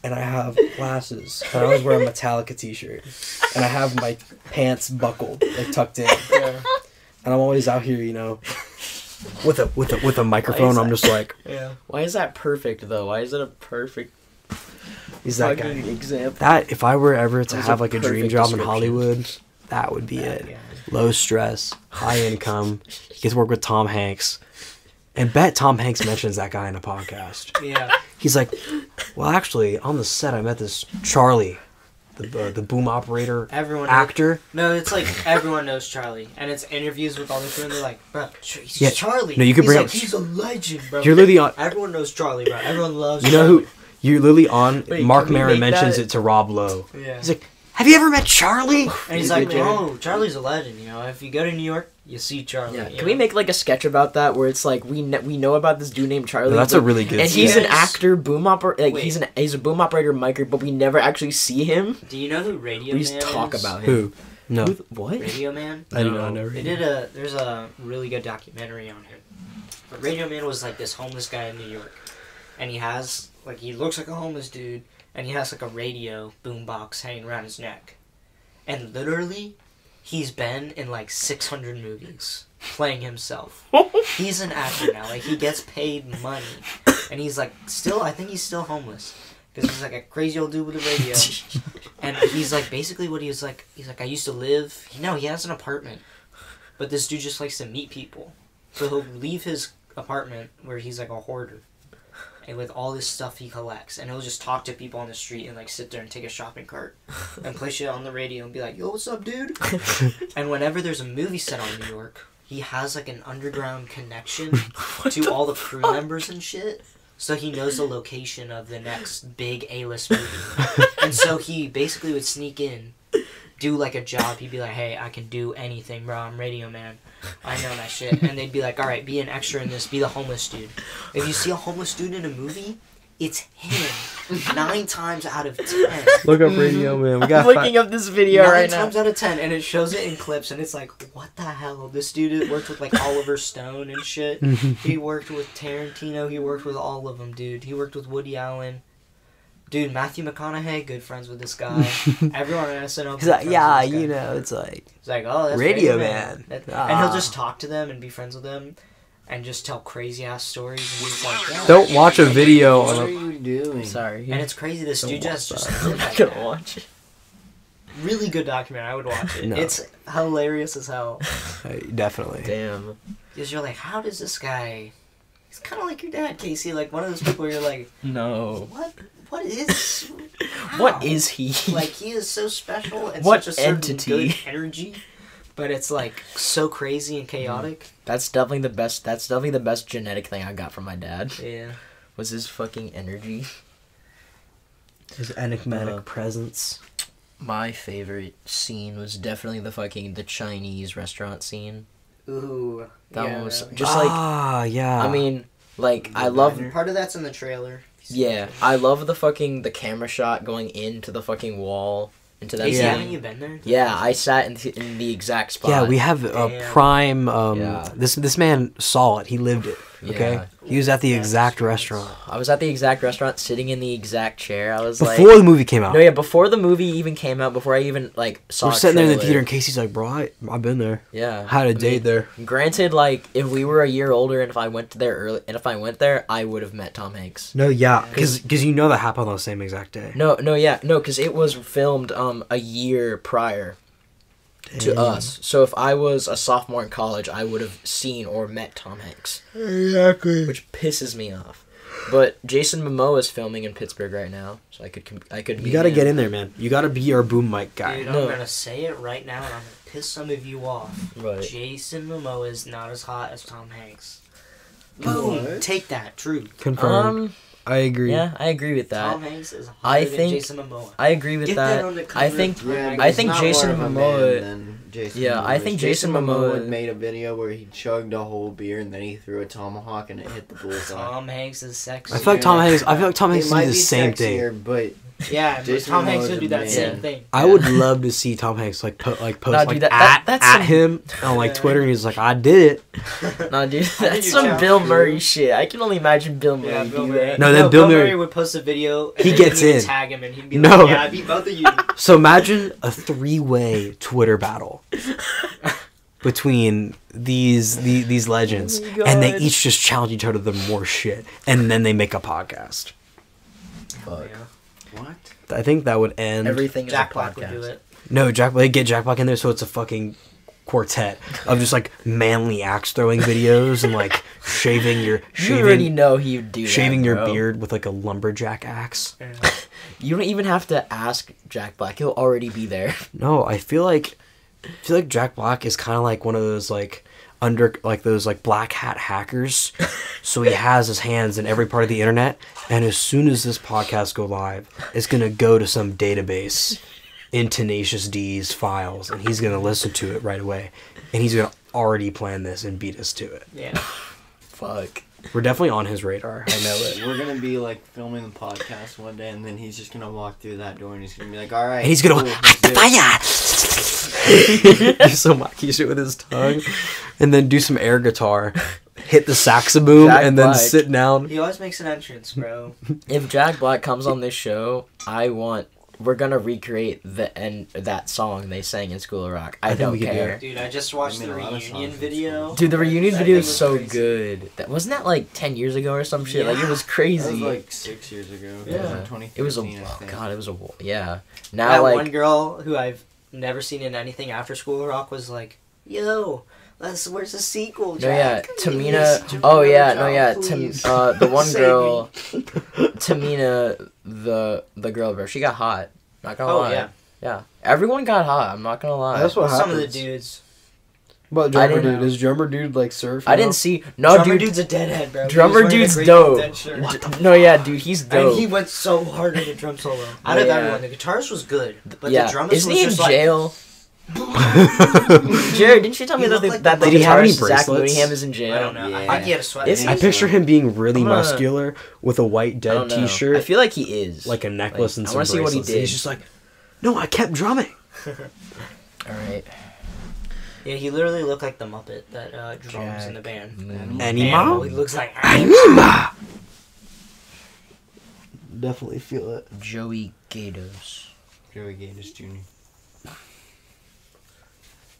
and I have glasses and I always wear a Metallica t-shirt and I have my pants buckled like tucked in Yeah. and I'm always out here, you know, with a microphone. I'm just like, Yeah. Why is that perfect though? Why is it a perfect he's that fucking guy. example? That if I were ever to That's have a like a dream perfect job in description. Hollywood, that would be it. Yeah. Low stress, high income. He gets to work with Tom Hanks. And bet Tom Hanks mentions that guy in a podcast. Yeah. He's like, well, actually, on the set, I met this Charlie, the boom operator Everyone... actor. No, it's like everyone knows Charlie, and it's interviews with all the crew, and they're like, "Bro, he's Yeah, Charlie." no, you could he's bring like, up- he's a legend, bro. You're literally on. Everyone knows Charlie, bro. Everyone loves. You know who? You're literally on. Wait, Mark can we Maron make mentions that- it to Rob Lowe. Yeah. He's like, have you ever met Charlie? And he's like, "Oh, Charlie's a legend. You know, if you go to New York, you see Charlie." Yeah. you Can know? we make like a sketch about that where it's like we know about this dude named Charlie? No, that's but- a really good. and sketch. he's an Yes. actor, boom operator. Like Wait. he's a boom operator, micer, but we never actually see him. Do you know who Radio We Man just talk is? about him. Who? No, Who what? Radio Man. I don't know. I never. They did a. There's a really good documentary on him. But Radio Man was like this homeless guy in New York, and he has like he looks like a homeless dude, and he has like a radio boombox hanging around his neck, and literally, he's been in like 600 movies playing himself. He's an actor now. Like he gets paid money, and he's like still. I think he's still homeless. Because he's like a crazy old dude with a radio. And he's like, basically what he's like, I used to live, no, he has an apartment. But this dude just likes to meet people. So he'll leave his apartment where he's like a hoarder. And with all this stuff he collects. And he'll just talk to people on the street and like sit there and take a shopping cart. And play shit on the radio and be like, yo, what's up, dude? And whenever there's a movie set on New York, he has like an underground connection to all the crew members and shit. So he knows the location of the next big A-list movie. And so he basically would sneak in, do like a job. He'd be like, hey, I can do anything, bro. I'm Radio Man. I know that shit. And they'd be like, all right, be an extra in this. Be the homeless dude. If you see a homeless dude in a movie, it's him. 9 times out of 10. Look up Radio Man. We I'm got. looking up this video 9 right now. times out of 10, and it shows it in clips, and it's like, what the hell? This dude worked with like Oliver Stone and shit. He worked with Tarantino. He worked with all of them, dude. He worked with Woody Allen. Dude, Matthew McConaughey, good friends with this guy. Everyone at SNL. He's like, yeah, you know, it's like He's like, oh, that's Radio Man. Man. And he'll just talk to them and be friends with them, and just tell crazy ass stories. And he's like, yeah. don't watch a video What on are a. you doing? Sorry. And it's crazy. This Don't dude watch just that. lived I'm not like gonna that. watch it. Really good documentary. I would watch it. No. It's hilarious as hell. Definitely. Damn. Because you're like, how does this guy? He's kind of like your dad, Casey. Like one of those people where you're like, No. what? What is? What how? is he? Like he is so special and What such a certain entity? good energy, but it's like so crazy and chaotic. That's definitely the best. That's definitely the best genetic thing I got from my dad. Yeah. Was his fucking energy. His enigmatic presence. My favorite scene was definitely the Chinese restaurant scene. Ooh. That yeah, one was really. just like. yeah. I mean, like I love. Part of that's in the trailer. Yeah, I love the camera shot going into the fucking wall into that. Casey, Yeah. haven't you been there? Yeah, I sat in the exact spot. Yeah, we have a Damn. prime. Yeah. This man saw it. He lived it. Okay, Yeah. he was at the That's exact nice. restaurant I was at the exact restaurant, sitting in the exact chair. I was like, before the movie came out. no, yeah, before the movie even came out, before I even like saw. We're a sitting there in the trailer. theater, and Casey's like, "Bro, I've been there. Yeah, Had a I date mean, there." Granted, like if we were a year older, and if I went there early, and if I went there, I would have met Tom Hanks. No, yeah, because you know that happened on the same exact day. No, because it was filmed a year prior to Damn. us. So if I was a sophomore in college, I would have seen or met Tom Hanks, Exactly. which pisses me off. But Jason Momoa is filming in Pittsburgh right now, so I could You meet gotta him. get in there, man. You gotta be our boom mic guy. Dude, No. I'm gonna say it right now, and I'm gonna piss some of you off. Right. Jason Momoa is not as hot as Tom Hanks. What? Boom! Take that. True. Confirmed. I agree. Yeah, I agree with that. Tom Hanks is hotter I than think- Jason Momoa. I agree with Get that. that on the cover I of think Time Yeah, Magazine. I think he's not Jason more of a Momoa- man than Jason Yeah, I Momoa think is. Jason Momoa- made a video where he chugged a whole beer and then he threw a tomahawk and it hit the bullseye. Tom Hanks is sexy. I feel like Tom Hanks. I feel like Tom Hanks It do might the be same thing. sexier, but Yeah, but Jason Tom Hanks Momoa's would do a that man. same thing. I would love to see Tom Hanks like post Nah, like dude, that's at some- him on like Yeah. Twitter, and he's like, "I did it." Nah, dude, I think that's you some sound Bill true. Murray shit. I can only imagine Bill Murray Yeah, do Bill that. Murray. No, then Bill Murray- would post a video. And He then gets he would in. Tag him, and he'd be No. like, "Yeah, I beat both of you." So imagine a three-way Twitter battle between these legends, Oh my and they God. each just challenge each other to more shit, and then they make a podcast. Fuck. Yeah. what? I think that would end. Everything Jack is a Black would do podcast. it. No, they get Jack Black in there, so it's a fucking quartet of just like manly axe throwing videos and like shaving You already shaving know he'd do that, shaving your bro. beard with like a lumberjack axe. Yeah. You don't even have to ask Jack Black; he'll already be there. No, I feel like Jack Black is kind of like one of those like those like black hat hackers. So he has his hands in every part of the internet, and as soon as this podcast go live, it's gonna go to some database in Tenacious D's files, and he's gonna listen to it right away, and he's gonna already plan this and beat us to it. Yeah. Fuck. We're definitely on his radar. I know it. We're gonna be like filming the podcast one day, and then he's just gonna walk through that door, and he's gonna be like, "All right," And he's gonna cool, let's do it." fire. Do some wacky shit with his tongue, and then do some air guitar, hit the saxaboom, Jack and then Black. sit down. He always makes an entrance, bro. If Jack Black comes on this show, we're gonna recreate that song they sang in School of Rock. I think don't we could do care. it. Dude, I just watched I mean, the a lot of reunion songs video. Dude, the reunion That video thing is was so crazy. good. Wasn't that like 10 years ago or some shit? Like it was That crazy. was like 6 years ago. Yeah. It was a I think. god. It was a yeah. Now That like one girl who I've never seen in anything after School of Rock was like, "Yo, where's the sequel, no yeah Jack? Tamina. Yes, Oh yeah Jamina no yeah. Child, please." The one Save girl, Tamina, the girl, bro. She got hot. Not gonna Oh lie. yeah, Yeah. Everyone got hot. I'm not gonna lie. That's what some of the happens. dudes. But I didn't know. Does drummer dude like surf? I didn't see. No, Drummer dude. dude's a deadhead, bro. He was Drummer wearing a dude's Grateful dope. Dead shirt. No, yeah, dude, he's dope. And he went so hard in the drum solo. Out of Yeah. everyone, the guitarist was good, but yeah, the drummer isn't was he in just jail? Like... Jared, didn't you tell me He that looked like that the the- Did he have any guitarist Zach bracelets? Mooneyham is in like, jail? I don't know. Yeah. I think he had a sweat. Is he? I picture him being really I'm gonna- muscular with a white I dead don't know. T-shirt, I feel like he is. like a necklace and I some wanna see what he bracelets. And did. He's just like, no, I kept drumming. All right. Yeah, he literally looked like the Muppet that drums in the Jack band. Moon. Anima? He looks like Anima. definitely feel it. Joey Gatos. Joey Gatus Jr.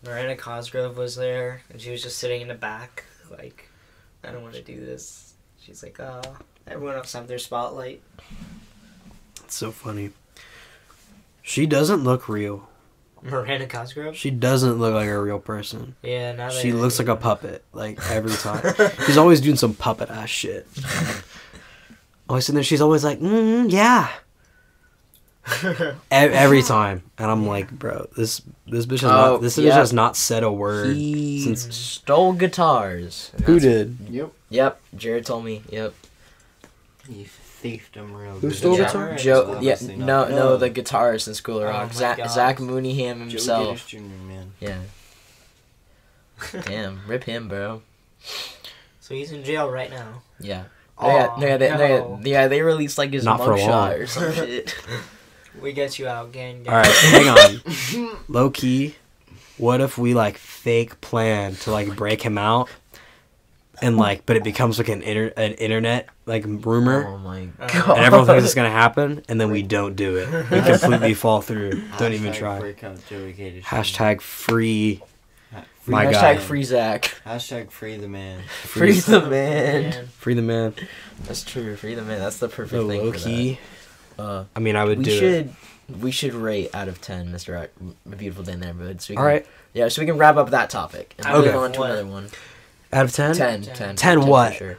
Miranda Cosgrove was there, and she was just sitting in the back, like, I don't want to do this. She's like, oh, everyone else have their spotlight. It's so funny. She doesn't look real. Miranda Cosgrove? She doesn't look like a real person. Yeah, now that She looks like a puppet, like, every time. She's always doing some puppet ass shit. Always sitting there, she's always like, yeah. Every time. And I'm like, bro, this bitch has not said a word He since. stole guitars. And Who that's- did? Yep. Yep, Jared told me. Yep. He thiefed them real Who good. stole Yeah. guitar? Joe. Yeah. Obviously No, not. no, the guitarist in School of Oh Rock. my Zach, God. Zach Mooneyham Joey himself. Gatus Jr., man. Yeah. Damn, rip him, bro. So he's in jail right now. Yeah. Aw, no. They released like his Not for mugshot long. or some shit. We get you out, gang. gang. Alright, hang on. Low key, what if we, like, fake plan to, like, break him out? And, like, but it becomes, like, an internet, like, rumor. Oh my Uh, god. And everyone thinks it's gonna happen, and then we don't do it. We completely fall through. Don't even Hashtag try. break out Joey Gatus Jr. Hashtag free. Free My the guy. Hashtag free Zach. Hashtag free the man. Free the man. Man. Free the man. That's true. Free the man. That's the perfect So thing low for key. that. I mean, I would We do it. should. We should rate out of 10, Mr. A Beautiful Day in the Neighborhood. So we can, Alright. Yeah, so we can wrap up that topic and Okay. move on to What? another one. Out of 10? 10. 10. 10. 10 for what? sure.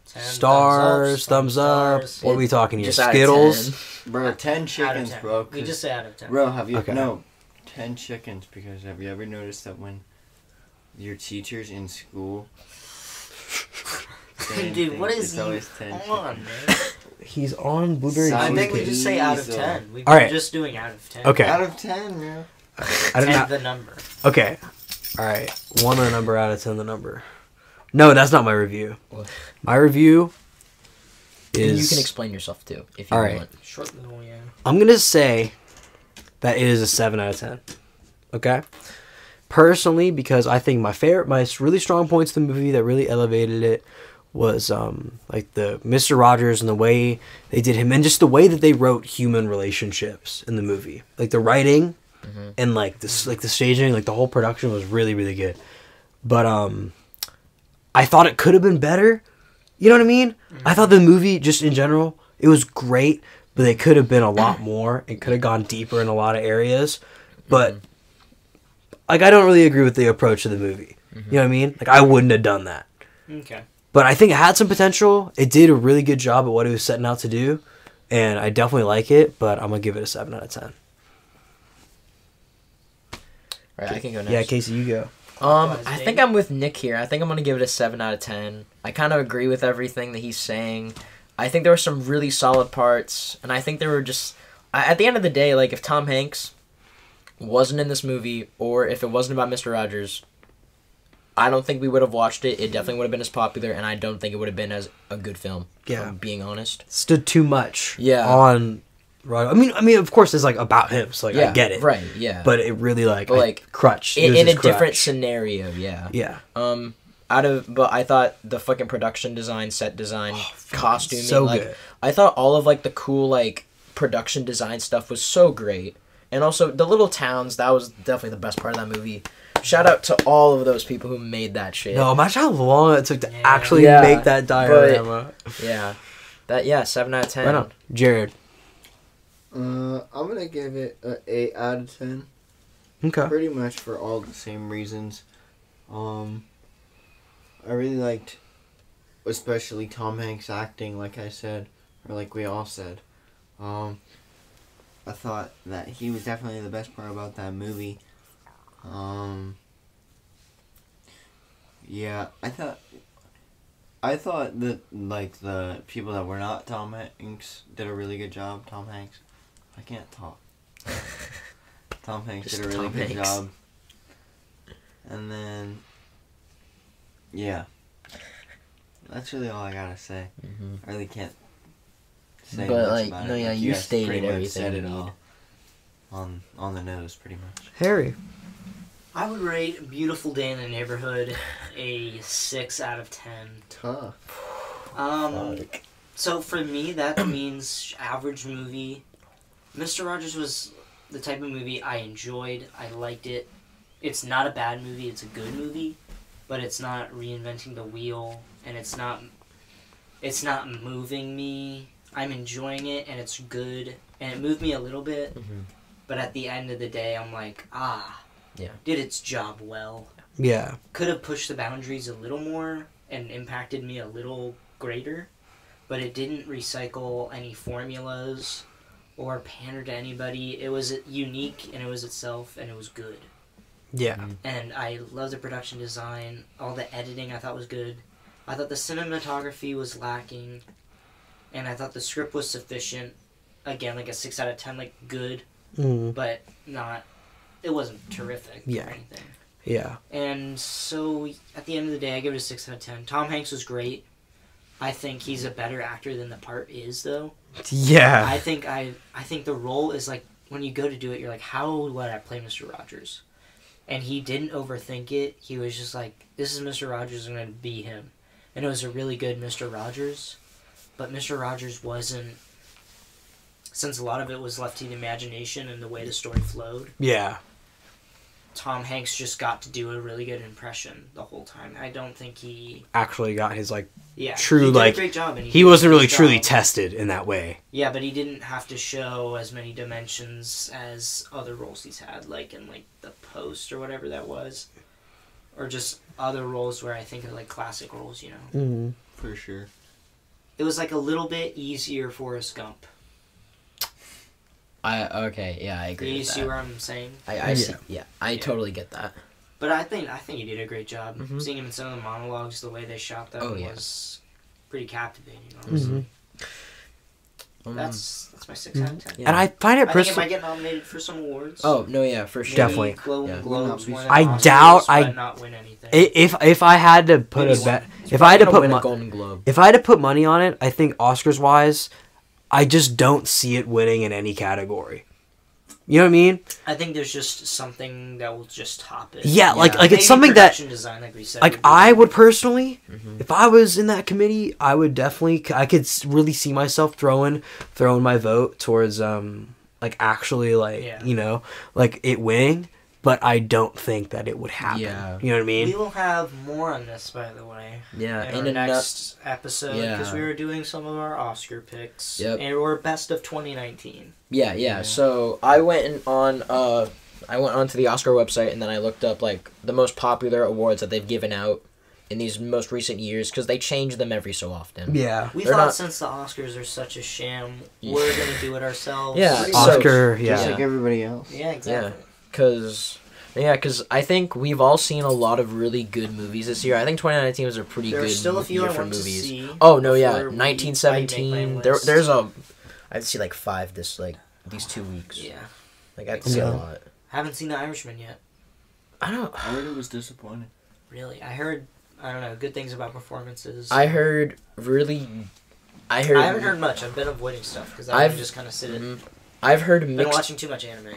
10 Stars, thumbs up. stars. What are we talking here? Just out of Skittles? 10. Bro, 10 Out of chickens, 10. bro. We 'cause- just say out of 10. Bro, have you... Okay. No. 10 chickens, because have you ever noticed that when your teachers in school... say Dude, what anything, is it's always he 10 on, chickens. man? He's on Blueberry Simon I think we Cheesecake. just say out of Diesel. 10. We've Alright. been just doing out of 10. Okay. Out of 10, man. I did 10 not. the number. Okay. Alright. 1 the number out of 10 the number. No, that's not my review. What? My review And is. you can explain yourself too, if you Alright. want. Short little, yeah. I'm gonna say that it is a 7 out of 10. Okay. Personally, because I think my really strong points to the movie that really elevated it was like the Mr. Rogers and the way they did him, and just the way that they wrote human relationships in the movie. Like the writing and like the staging, like the whole production was really, really good. But I thought it could have been better. You know what I mean? I thought the movie, just in general, it was great, but they could have been a lot more. It could have gone deeper in a lot of areas. But like, I don't really agree with the approach of the movie. You know what I mean? Like, I wouldn't have done that. Okay. But I think it had some potential. It did a really good job at what it was setting out to do. And I definitely like it, but I'm going to give it a 7 out of 10. Right, I can go next. Yeah, Casey, you go. I think I'm with Nick here. I think I'm gonna give it a 7 out of 10. I kind of agree with everything that he's saying. I think there were some really solid parts, and I think there were just at the end of the day, like if Tom Hanks wasn't in this movie, or if it wasn't about Mr. Rogers, I don't think we would have watched it. It definitely would have been as popular, and I don't think it would have been as a good film. Yeah. If I'm being honest. Stood too much Yeah. on... I mean, of course, it's like about him, so like Yeah, I get it. right? Yeah, But it really like, But, like, crutch. in a different scenario, yeah. Yeah. But I thought the fucking production design, set design, costuming, so like, good. I thought all of like the cool like production design stuff was so great, and also the little towns. That was definitely the best part of that movie. Shout out to all of those people who made that shit. No, imagine how long it took to Yeah. actually Yeah, make that diorama. Yeah, 7 out of 10. Right on. Jared. I'm gonna give it an 8 out of 10. Okay. Pretty much for all the same reasons. I really liked, especially Tom Hanks' acting, like I said, or like we all said. I thought that he was definitely the best part about that movie. Yeah, I thought that like the people that were not Tom Hanks did a really good job. Tom Hanks, I can't talk. Tom Hanks Just did a really Tom good Hanks. job. And then, yeah, that's really all I gotta say. Mhm. I really can't say But, much like, about no, it. yeah, Like, you guys stated pretty much everything said you it need. all on the nose, pretty much. Harry. I would rate Beautiful Day in the Neighborhood a 6 out of 10. Tough. So for me, that means average movie. Mr. Rogers was the type of movie I enjoyed. I liked it. It's not a bad movie. It's a good movie, but it's not reinventing the wheel, and it's not moving me. I'm enjoying it, and it's good, and it moved me a little bit. Mm-hmm. But at the end of the day, I'm like, Yeah. did its job well. Yeah. Could have pushed the boundaries a little more and impacted me a little greater, but it didn't recycle any formulas or pander to anybody. It was unique, and it was itself, and it was good. Yeah. And I love the production design. All the editing I thought was good. I thought the cinematography was lacking, and I thought the script was sufficient. Again, like a 6 out of 10, like good, Mm. but not. It wasn't terrific Yeah. or anything. Yeah. And so at the end of the day, I give it a 6 out of 10. Tom Hanks was great. I think he's a better actor than the part is, though. Yeah. I think the role is like, when you go to do it, you're like, how would I play Mr. Rogers? And he didn't overthink it. He was just like, this is Mr. Rogers, I'm going to be him. And it was a really good Mr. Rogers. But Mr. Rogers wasn't, since a lot of it was left to the imagination and the way the story flowed, Yeah. Tom Hanks just got to do a really good impression the whole time. I don't think he... Actually got his like Yeah, true, he did like, a great job. And he did a wasn't good really truly job. tested in that way. Yeah, but he didn't have to show as many dimensions as other roles he's had, like in like The Post or whatever that was, or just other roles where I think are like classic roles. You know, Mm-hmm. For sure. it was like a little bit easier Forrest Gump. I Do agree you with see that. where I'm saying? I see. Yeah, I Yeah. totally get that. But I think he did a great job. Mhm. Seeing him in some of the monologues, the way they shot them Oh, yeah. was pretty captivating. Honestly. Mhm. That's my 6 out of 10. Yeah. And I find it I think it personally. might get nominated for some awards. Oh no, yeah, for sure. Definitely. Maybe Golden Yeah. Globes, win an I Oscars, doubt but not win anything. If I had to put Maybe a bet, one. if I had to put win a mo- Golden Globe. if I had to put money on it, I think Oscars wise, I just don't see it winning in any category. You know what I mean? I think there's just something that will just top it. Yeah, like Yeah. like Maybe it's something that production design, like we said. like would be I good. would personally, Mhm. if I was in that committee, I would definitely I could really see myself throwing my vote towards like actually like Yeah. you know like it winning, but I don't think that it would happen. Yeah. You know what I mean? We will have more on this, by the way, Yeah, in and our enough. next episode, because Yeah. we were doing some of our Oscar picks. Yep. And we're best of 2019. Yeah. Yeah. So I went onto the Oscar website and then I looked up like the most popular awards that they've given out in these most recent years because they change them every so often. Yeah. We They're thought not- since the Oscars are such a sham, Yeah. we're going to do it ourselves. Yeah, So- Oscar, Just yeah. like everybody else. Yeah, exactly. Because I think we've all seen a lot of really good movies this year. I think 2019 was a pretty There are good still a few year I for want to movies. see. Oh no, yeah, before I make 1917. my There, list. there's a. I'd see like 5 these 2 weeks. Yeah. Like I'd see a Yeah. lot. Haven't seen The Irishman yet. I don't. I heard it was disappointing. Really. I heard, I don't know, good things about performances. I heard really. I haven't heard much. I've been avoiding stuff because I've I've- just kind of sit it. Mhm. I've heard Been mixed. watching too much anime.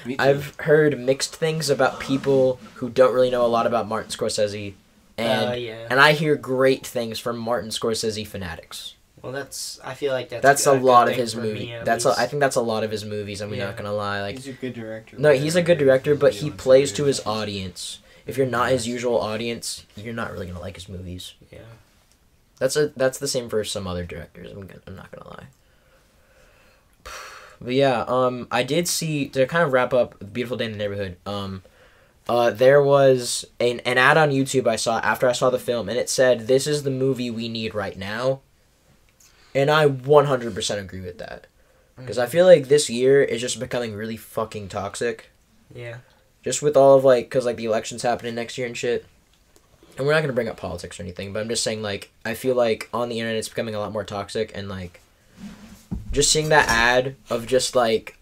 Me too. I've heard mixed things about people who don't really know a lot about Martin Scorsese, and Yeah. and I hear great things from Martin Scorsese fanatics. Well, I feel like That's a good lot of thing his for movie. me, at I least. think that's a lot of his movies. I'm Yeah. not gonna lie. Like He's a good director. no, he's a good director, but he Beyonce plays to is. his audience. If you're not his usual audience, you're not really gonna like his movies. Yeah. That's the same for some other directors. I'm not gonna lie. But yeah, I did see, to kind of wrap up Beautiful Day in the Neighborhood. There was an ad on YouTube I saw after I saw the film, and it said, "This is the movie we need right now," and I 100% agree with that, because I feel like this year is just becoming really fucking toxic. Yeah. Just with all of like, because like the election's happening next year and shit. And we're not going to bring up politics or anything, but I'm just saying, like, I feel like on the internet it's becoming a lot more toxic, and like, just seeing that ad of just like,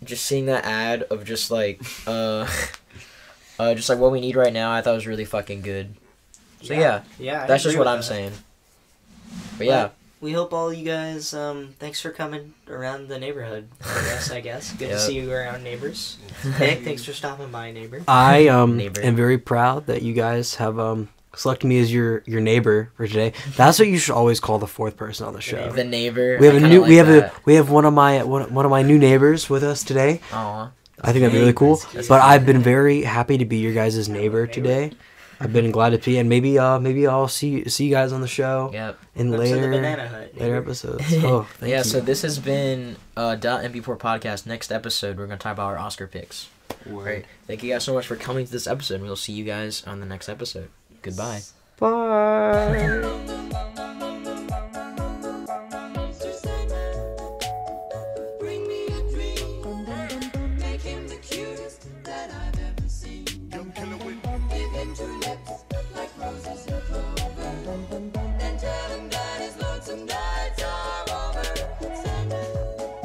just seeing that ad of just like, just like what we need right now, I thought was really fucking good. So yeah, Yeah. I that's just agree what with I'm that. saying. But yeah, We hope all you guys, thanks for coming around the neighborhood, I guess. Good Yeah. to see you around, neighbors. Nick, thanks for stopping by, neighbor. I Neighbor. am very proud that you guys have select me as your neighbor for today. That's what you should always call the fourth person on the show. The neighbor. We have I a kinda new. like we have that. we have one of my new neighbors with us today. Aw. I think that'd be really cool. But I've been very happy to be your guys' neighbor today. I've been glad to be, and maybe I'll see you guys on the show Yep. in Welcome to the later Banana Hut, later neighbor. episodes. Oh, thank Yeah, you. so this has been .mp4 podcast. Next episode, we're going to talk about our Oscar picks. Word. Great. Thank you guys so much for coming to this episode. We'll see you guys on the next episode. Goodbye. Bye.